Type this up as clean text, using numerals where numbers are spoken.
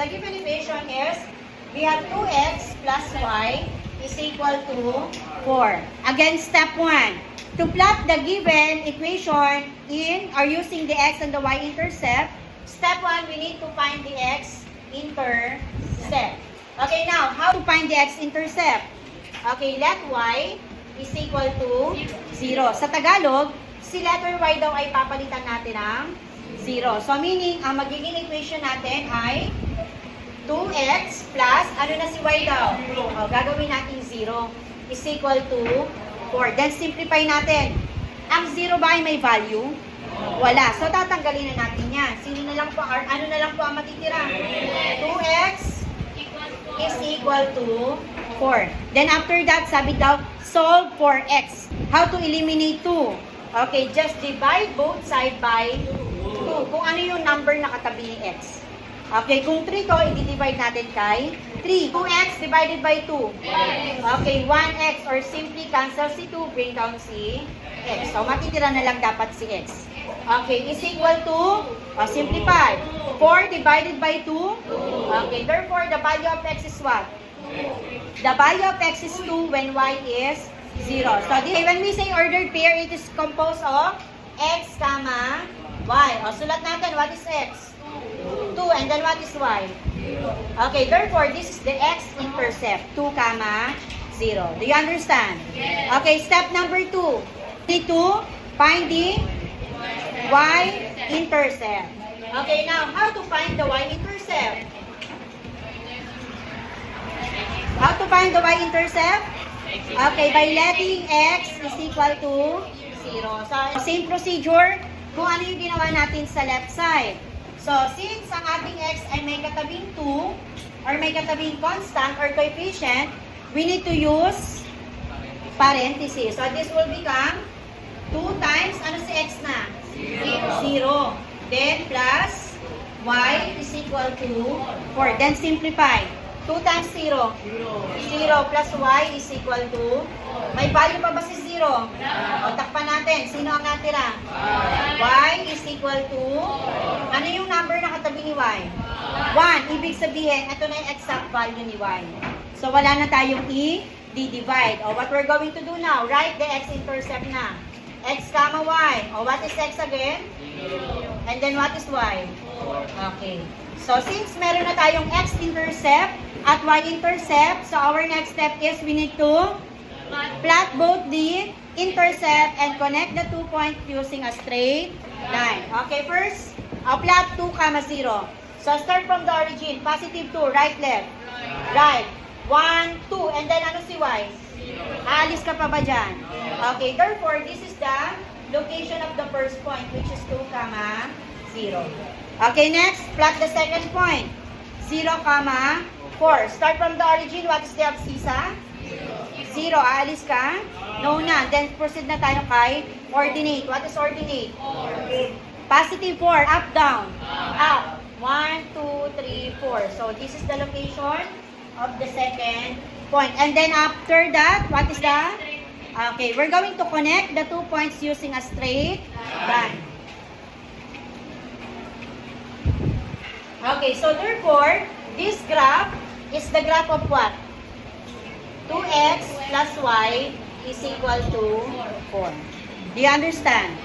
the given equation is, we have 2x plus y is equal to 4. Again, step 1. To plot the given equation in or using the x and the y-intercept, step 1, we need to find the x-intercept. Okay, now, how to find the x-intercept? Okay, let y is equal to 0. Sa Tagalog, si letter y daw ay papalitan natin ng 0. So, meaning, ang magiging equation natin ay 2x plus, ano na si y daw? O, gagawin natin 0 is equal to 4. Then, simplify natin. Ang 0 ba ay may value? Wala. So, tatanggalin na natin yan. Sino na lang po, ano na lang po ang matitira? 2x is equal to 4. Then, after that, sabi daw, solve for x. How to eliminate 2? Okay, just divide both side by 2. Kung ano yung number na katabi ni x. Okay, kung 3 to, i-divide natin kay 3. 2x divided by 2. Okay, 1x or simply cancel si 2, bring down si x. So, matitira na lang dapat si x. Okay, is equal to, simplify. 4 divided by 2. Okay, therefore, the value of x is what? The value of x is 2 when y is 0. So, when we say ordered pair, it is composed of x, comma, y. O, sulat natin, what is x? 2. And then what is y? Okay, therefore, this is the x-intercept. 2, comma, 0. Do you understand? Okay, step number 2. Need to find the y-intercept. Okay, now, how to find the y-intercept? How to find the y-intercept? Okay, by letting x is equal to 0. So, same procedure kung ano yung ginawa natin sa left side. So, since ang ating x ay may katabing 2 or may katabing constant or coefficient, we need to use parenthesis. So, this will become 2 times, ano si x na? 0. Then, plus y is equal to 4. Then, simplify. 2 times 0. 0 plus y is equal to, may value pa ba si 0? O, takpan natin. Sino ang natira? Y is equal to, ano yung number na katabi ni y? 1. Ibig sabihin, ito na yung exact value ni y. So, wala na tayong i-divide. O, what we're going to do now, write the x-intercept na. X, comma, y. O, what is x again? And then, what is y? Okay. So, since meron na tayong x-intercept at y-intercept, so our next step is we need to plot both the intercept and connect the 2 points using a straight line. Okay, first, plot 2, 0. So, start from the origin. Positive 2, right, left? Right. 1, 2, and then ano si y? Aalis ka pa ba dyan? Okay, therefore, this is the location of the first point, which is 2, 0. Okay, next, plot the second point. 0, 4. Start from the origin. What is the abscissa? 0. Aalis ka? No na. Then, proceed na tayo kay ordinate. What is ordinate? 4. Positive 4. Up, down. Up. 1, 2, 3, 4. So, this is the location of the second point. And then, after that, what is the? Okay, we're going to connect the 2 points using a straight line. Okay, so therefore, this graph is the graph of what? 2x plus y is equal to 4. Do you understand?